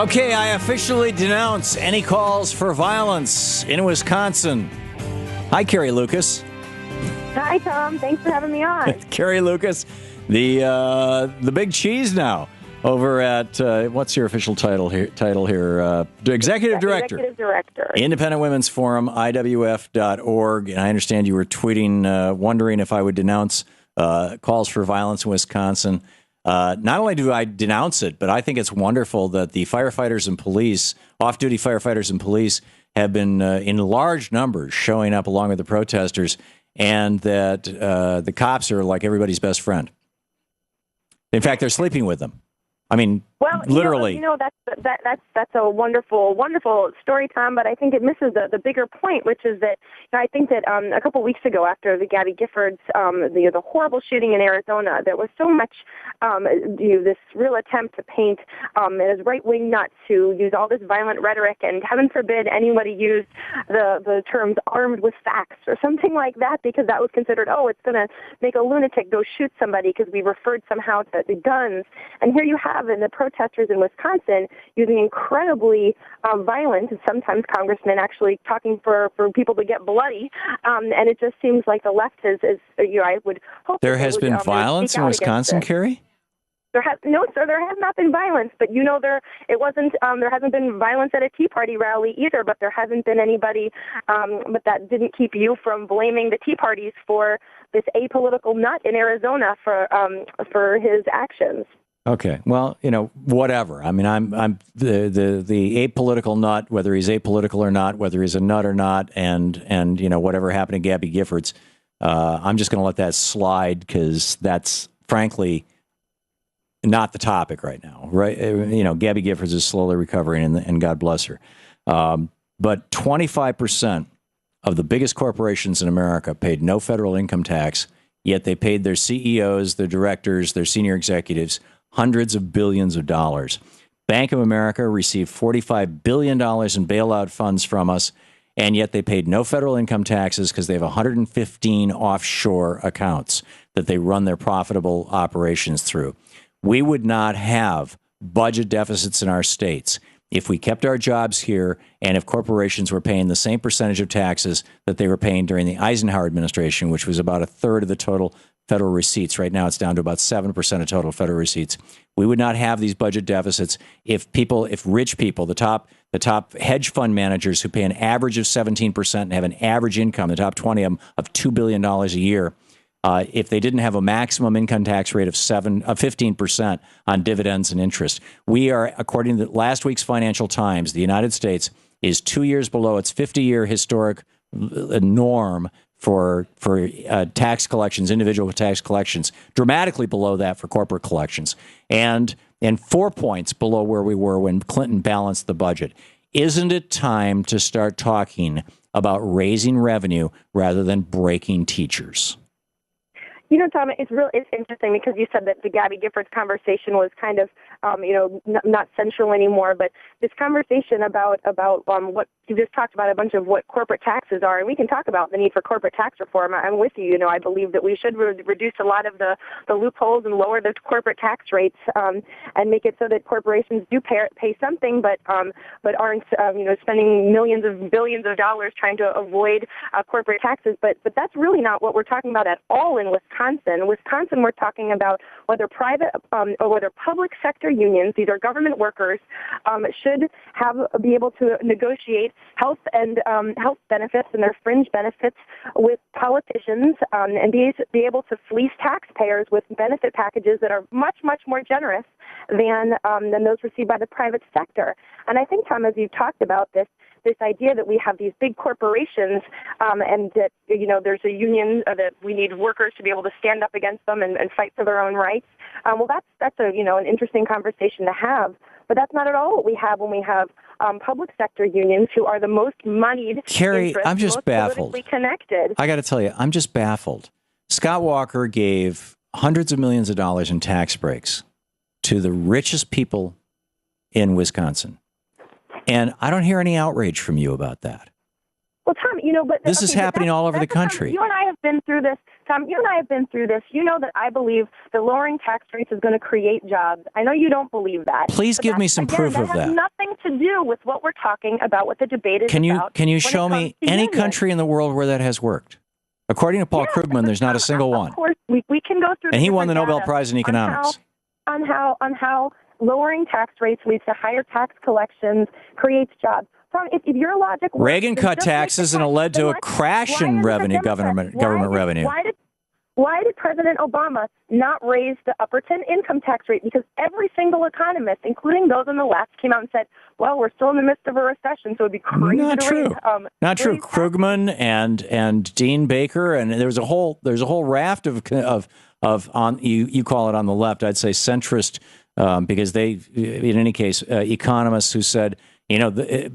Okay, I officially denounce any calls for violence in Wisconsin. Hi, Carrie Lucas. Hi, Tom. Thanks for having me on. Carrie Lucas, the big cheese now over at, what's your official title here? Executive Director. Executive Director. Independent Women's Forum, IWF.org. And I understand you were tweeting, wondering if I would denounce calls for violence in Wisconsin. Not only do I denounce it, but I think it's wonderful that the firefighters and police, off-duty firefighters and police, have been in large numbers showing up along with the protesters, and that the cops are like everybody's best friend. In fact, they're sleeping with them. I mean, literally. That's a wonderful story, Tom. But I think it misses the bigger point, which is that I think that a couple weeks ago, after the Gabby Giffords, the horrible shooting in Arizona, there was so much this real attempt to paint as right-wing nuts who use all this violent rhetoric, and heaven forbid anybody used the terms "armed with facts" or something like that, because that was considered, it's going to make a lunatic go shoot somebody because we referred somehow to the guns. And here you have the protesters in Wisconsin using incredibly violent, and sometimes congressmen actually talking for people to get bloody, and it just seems like the left is I would hope there has been violence in Wisconsin, Carrie? No, sir, there has not been violence, but there hasn't been violence at a Tea Party rally either, but there hasn't been anybody, but that didn't keep you from blaming the Tea Parties for this apolitical nut in Arizona for his actions. Okay, well, whatever. I mean, I'm the apolitical nut, whether he's apolitical or not, whether he's a nut or not, and whatever happened to Gabby Giffords, I'm just going to let that slide because that's frankly not the topic right now, right? Gabby Giffords is slowly recovering, and God bless her. But 25% of the biggest corporations in America paid no federal income tax, yet they paid their CEOs, their directors, their senior executives hundreds of billions of dollars. Bank of America received $45 billion in bailout funds from us, and yet they paid no federal income taxes because they have 115 offshore accounts that they run their profitable operations through. We would not have budget deficits in our states if we kept our jobs here and if corporations were paying the same percentage of taxes that they were paying during the Eisenhower administration, which was about a third of the total federal receipts. Right now, it's down to about 7% of total federal receipts. We would not have these budget deficits if rich people, the top hedge fund managers who pay an average of 17% and have an average income, the top 20 of them, of $2 billion a year, if they didn't have a maximum income tax rate of 15% on dividends and interest. We are, according to last week's Financial Times, the United States is 2 years below its 50-year historic norm for tax collections, individual tax collections, dramatically below that for corporate collections, and 4 points below where we were when Clinton balanced the budget. Isn't it time to start talking about raising revenue rather than breaking teachers? Tom, it's interesting because you said that the Gabby Giffords conversation was kind of, not central anymore. But this conversation about what you just talked about, a bunch of what corporate taxes are, and we can talk about the need for corporate tax reform. I'm with you. I believe that we should reduce a lot of the loopholes and lower the corporate tax rates, and make it so that corporations do pay something, but aren't spending millions of billions of dollars trying to avoid corporate taxes. But that's really not what we're talking about at all in Wisconsin. Wisconsin, we're talking about whether private or whether public sector unions, these are government workers, should be able to negotiate health and health benefits and their fringe benefits with politicians, and be able to fleece taxpayers with benefit packages that are much, much more generous than those received by the private sector. And I think, Tom, as you've talked about this idea that we have these big corporations, and that there's a union, that we need workers to be able to stand up against them and fight for their own rights. Well, that's an interesting conversation to have. But that's not at all what we have when we have public sector unions, who are the most moneyed, Carrie, I'm just most baffled. Politically connected. I got to tell you, I'm just baffled. Scott Walker gave hundreds of millions of dollars in tax breaks to the richest people in Wisconsin. And I don't hear any outrage from you about that. Well, Tom, but this is happening all over the country. You and I have been through this. Tom, you and I have been through this. You know that I believe that lowering tax rates is going to create jobs. I know you don't believe that. Please give me some proof of that. That has nothing to do with what we're talking about, what the debate is about. Can you show me any country in the world where that has worked? According to Paul Krugman, there's not a single one. Of course, we can go through. And he won the Nobel Prize in economics. On how lowering tax rates leads to higher tax collections, creates jobs. Tom, if your logic works, Reagan cut taxes and it led to a crash in government revenue. Why did President Obama not raise the upper 10 income tax rate? Because every single economist, including those on the left, came out and said, well, we're still in the midst of a recession, so it'd be crazy Not to true. raise, Not true. Krugman and Dean Baker, and there's a whole raft of on you call it on the left, I'd say centrist, because they, in any case, economists who said,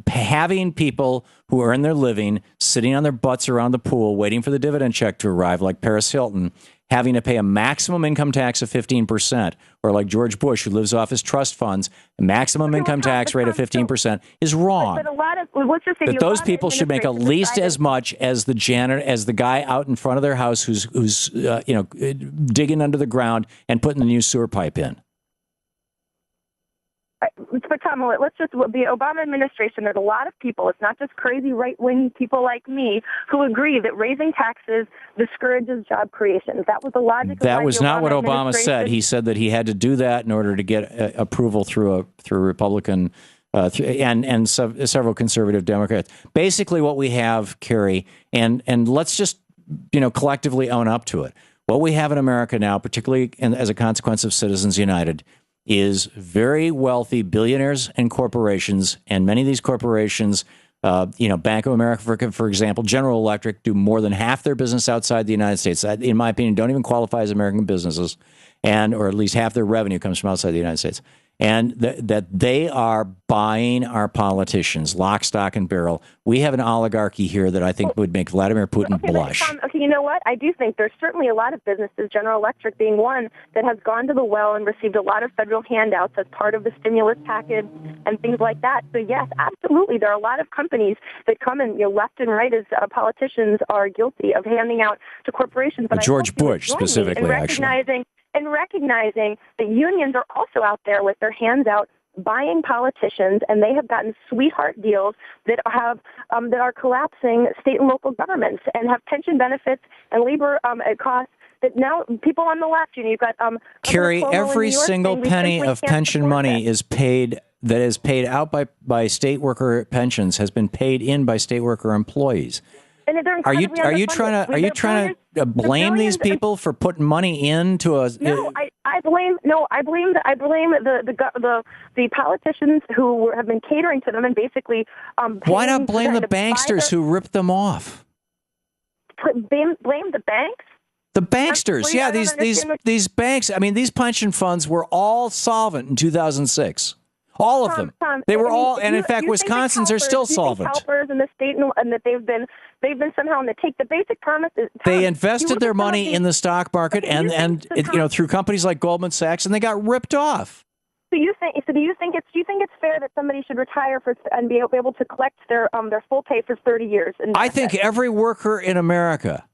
having people who earn their living sitting on their butts around the pool waiting for the dividend check to arrive, like Paris Hilton, having to pay a maximum income tax of 15%, or like George Bush, who lives off his trust funds, a maximum income tax rate of 15% is wrong. That those people should make at least as much as the janitor, as the guy out in front of their house who's digging under the ground and putting the new sewer pipe in. But Tom, let's just, the Obama administration, there's a lot of people, it's not just crazy right-wing people like me, who agree that raising taxes discourages job creation. That was the logic. That was not what Obama said. He said that he had to do that in order to get approval through Republican and several conservative Democrats. Basically what we have, Carrie, and let's just collectively own up to it. What we have in America now, particularly as a consequence of Citizens United, is very wealthy billionaires and corporations, and many of these corporations, Bank of America, for example, General Electric, do more than half their business outside the United States. In my opinion, don't even qualify as American businesses, or at least half their revenue comes from outside the United States. And that they are buying our politicians, lock, stock, and barrel. We have an oligarchy here that I think would make Vladimir Putin blush. Okay, you know what? I do think there's certainly a lot of businesses, General Electric being one, that has gone to the well and received a lot of federal handouts as part of the stimulus package and things like that. So yes, absolutely, there are a lot of companies that come in, left and right as politicians are guilty of handing out to corporations. But George Bush specifically, actually. And recognizing that unions are also out there with their hands out buying politicians, and they have gotten sweetheart deals that are collapsing state and local governments and have pension benefits and labor costs that now people on the left, you've got Carrie, every single penny of pension money is paid out by state worker pensions has been paid in by state worker employees. Are you trying to blame these people for putting money into a? No, I blame the politicians who have been catering to them and basically. Why not blame the banksters who ripped them off? Blame the banks. The banksters, yeah, these banks. I mean, these pension funds were all solvent in 2006. All of them. They were all, and in fact, Wisconsin's are still solvent. In the state, and that they've been somehow on the take. The basic premise is they invested their money in the stock market and through companies like Goldman Sachs, and they got ripped off. Do you think it's fair that somebody should retire and be able to collect their full pay for 30 years? I think every worker in America.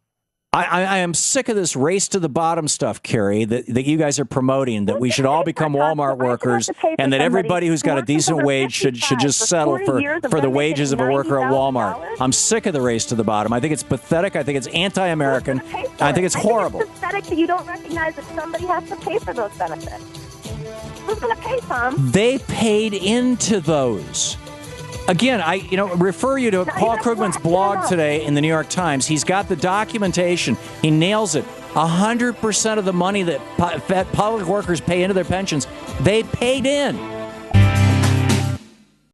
I am sick of this race to the bottom stuff, Carrie, that you guys are promoting, that we should all become Walmart workers and that everybody who's got a decent wage should just settle for the wages of a worker at Walmart. I'm sick of the race to the bottom. I think it's pathetic. I think it's anti-American. I think it's horrible. It's pathetic that you don't recognize that somebody has to pay for those benefits. Who's going to pay, Tom? They paid into those. Again, I refer you to Paul Krugman's blog today in the New York Times. He's got the documentation. He nails it. 100% of the money that public workers pay into their pensions, they paid in.